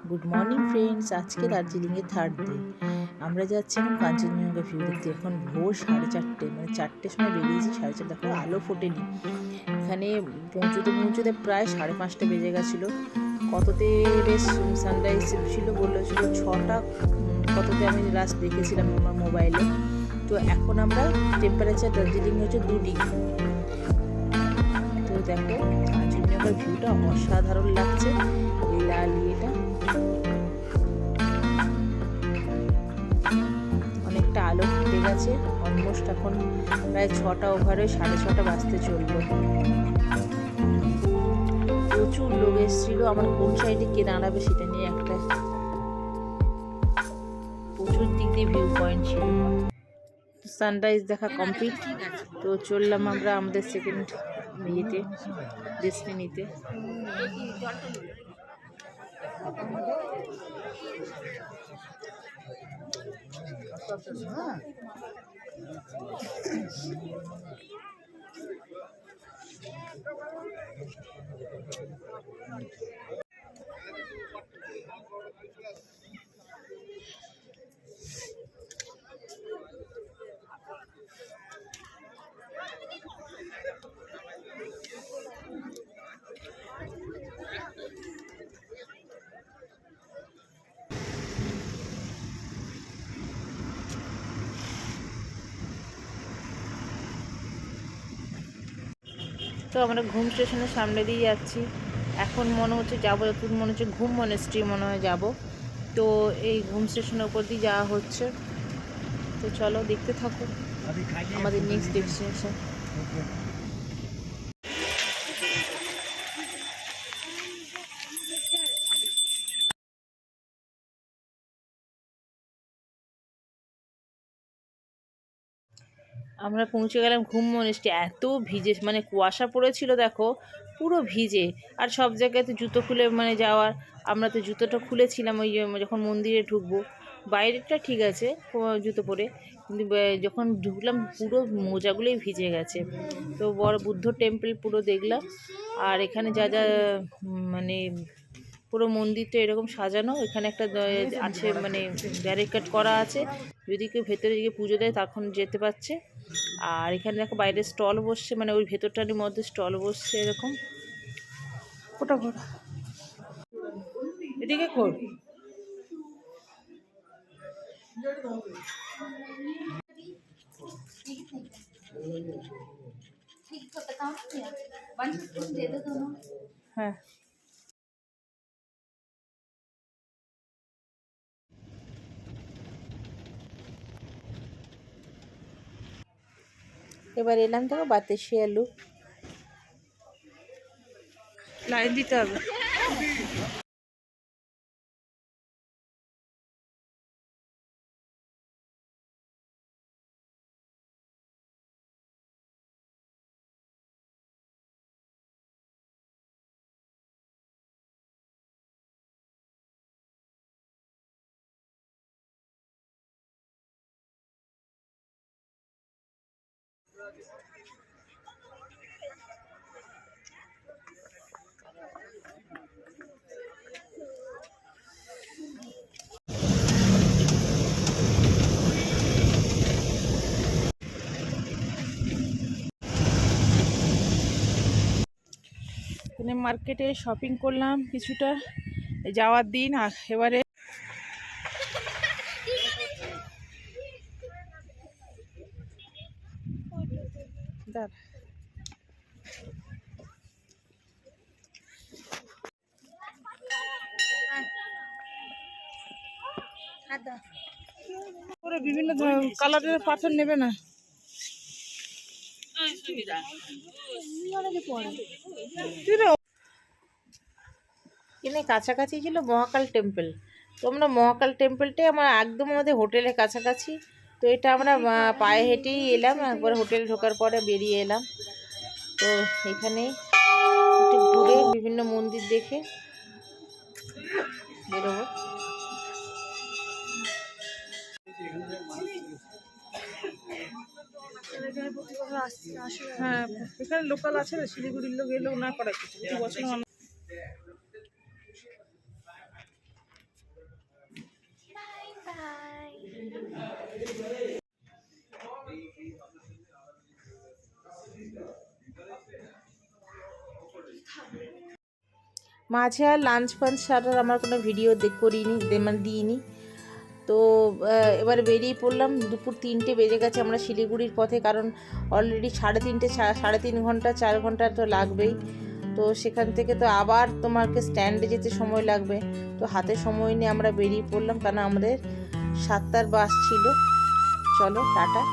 Good morning friends. আজকে দার্জিলিংয়ের third day. আমরা যাচ্ছি এখন কাঞ্চনজঙ্ঘা ভিউ দেখতে। এখন ভোর 4:30, মানে 4টের সময় বেরিয়েছি, 4:30 দেখো আলো ফোটেনি। এখানে পৌঁছতে প্রায় 5:30 বেজে গেছিলো। কততে বেশ সানরাইজ ছিল, বলেছিল 6টা কততে, আমি লাস্ট দেখেছিলাম আমার মোবাইলে। তো এখন আমরা টেম্পারেচার দার্জিলিং হচ্ছে 2 ডিগ্রি। তো দেখো কাঞ্চনজঙ্ঘার ভিউটা অসাধারণ লাগছে। এই লাল ইয়েটা অনেকটা আলো ফুটে গেছে। অলমোস্ট এখন প্রায় 6টা ওভারে 6:30 বাজতে চললো। প্রচুর লোক এসেছিল। আমার কোন সাইডে কে দাঁড়াবে সেটা নিয়ে একটা প্রচুর দিক দিয়ে ভিউ পয়েন্ট ছিল। সানরাইজ দেখা কমপ্লিট। তো চললাম আমরা আমাদের সেকেন্ড ইয়েতে, ডেস্টিনিতে। তো আমরা ঘুম স্টেশনের সামনে দিয়ে যাচ্ছি। এখন মনে হচ্ছে যাবো, যতদূর মনে হচ্ছে ঘুম মনেস্ট্রি মনে হয় যাবো। তো এই ঘুম স্টেশনের উপর দিয়ে যাওয়া হচ্ছে। তো চলো দেখতে থাকো আমাদের নেক্সট ডেস্টিনেশন। আমরা পৌঁছে গেলাম ঘুম মনেস্ট্রি। এত ভিজে, মানে কুয়াশা পড়েছিল দেখো, পুরো ভিজে। আর সব জায়গায় তো জুতো খুলে মানে যাওয়ার, আমরা তো জুতোটা খুলেছিলাম ওই যখন মন্দিরে ঢুকবো। বাইরেটা ঠিক আছে জুতো পরে, কিন্তু যখন ঢুকলাম পুরো মোজাগুলোই ভিজে গেছে। তো বড় বুদ্ধ টেম্পল পুরো দেখলাম। আর এখানে যা যা মানে পুরো মন্দির তো এরকম সাজানো। এখানে একটা আছে, মানে ব্যারিকেড করা আছে, যদি কেউ ভেতরে গিয়ে পুজো দেয় তখন যেতে পারছে। আর এখানে দেখো বাইরে স্টল বসছে, মানে ওই ভেতরটার মধ্যে স্টল বসছে এরকম। ওটা ঘোর, এদিকে ঘোর। হ্যাঁ, এবার এলাম দেখো বাতাসি আলু, লাইন দিতে হবে। এখানে মার্কেটে শপিং করলাম কিছুটা, যাওয়ার দিন। এবারে বিভিন্ন কালারের পাথর নেবে না? এখানে কাছাকাছি ছিল মহাকাল টেম্পল। তো আমরা মহাকাল টেম্পলটাই আমার একদম আমাদের হোটেলের কাছাকাছি। তো এটা আমরা পায়ে হেঁটেই এলাম, একবার হোটেলে ঢোকার পরে বেরিয়ে এলাম। তো এখানে একটু ঘুরে বিভিন্ন মন্দির দেখে বেরোবো। হ্যাঁ, এখানে লোকাল আছে, শিলিগুড়ির লোক এলো না করা কিছু বছর। মাঝে আর লাঞ্চ ফাঞ্চ ছাড়ার আমার কোনো ভিডিও করিনি, মানে দিইনি। তো এবার বেরিয়ে পড়লাম, দুপুর 3টে বেজে গেছে, আমরা শিলিগুড়ির পথে, কারণ অলরেডি 3.5 ঘন্টা 4 ঘন্টা তো লাগবেই। তো সেখান থেকে তো আবার তোমাকে স্ট্যান্ডে যেতে সময় লাগবে, তো হাতে সময় নিয়ে আমরা বেরিয়ে পড়লাম, কারণ আমাদের 7টার বাস ছিল। চলো টাটা।